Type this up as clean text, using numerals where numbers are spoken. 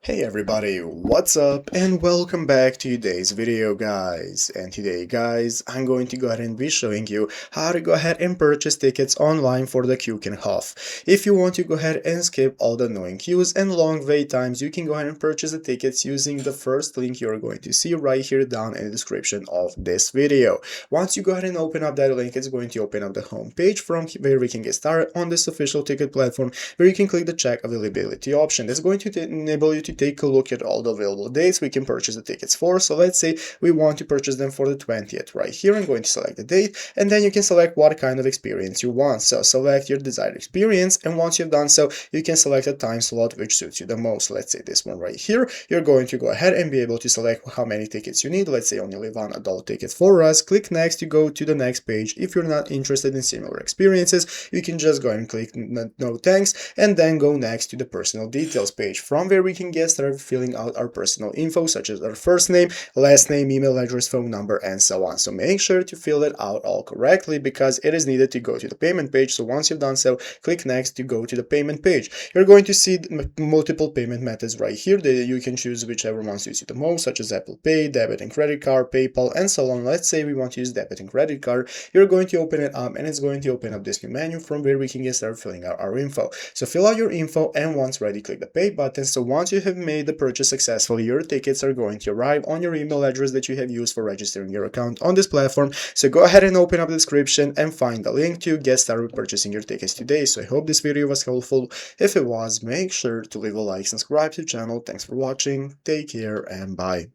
Hey everybody, what's up and welcome back to today's video guys. And today guys, I'm going to go ahead and be showing you how to go ahead and purchase tickets online for the Keukenhof. If you want to go ahead and skip all the annoying queues and long wait times, you can go ahead and purchase the tickets using the first link you're going to see right here down in the description of this video. Once you go ahead and open up that link, it's going to open up the home page from where we can get started on this official ticket platform, where you can click the check availability option. That's going to enable you to take a look at all the available dates we can purchase the tickets for. So let's say we want to purchase them for the 20th. Right here I'm going to select the date, and then you can select what kind of experience you want. So select your desired experience, and once you've done so, you can select a time slot which suits you the most. Let's say this one right here. You're going to go ahead and be able to select how many tickets you need. Let's say only one adult ticket for us. Click next to go to the next page. If you're not interested in similar experiences, you can just go ahead and click no thanks, and then go next to the personal details page, from where we can get started filling out our personal info, such as our first name, last name, email address, phone number, and so on. So make sure to fill it out all correctly, because it is needed to go to the payment page. So once you've done so, click next to go to the payment page. You're going to see multiple payment methods right here that you can choose whichever one suits you the most, such as Apple Pay, debit and credit card, PayPal, and so on. Let's say we want to use debit and credit card. You're going to open it up, and it's going to open up this new menu from where we can get started filling out our info. So fill out your info, and once ready, click the pay button. So once you have made the purchase successfully, your tickets are going to arrive on your email address that you have used for registering your account on this platform. So go ahead and open up the description and find the link to get started purchasing your tickets today. So I hope this video was helpful. If it was, make sure to leave a like, subscribe to the channel. Thanks for watching, take care, and bye.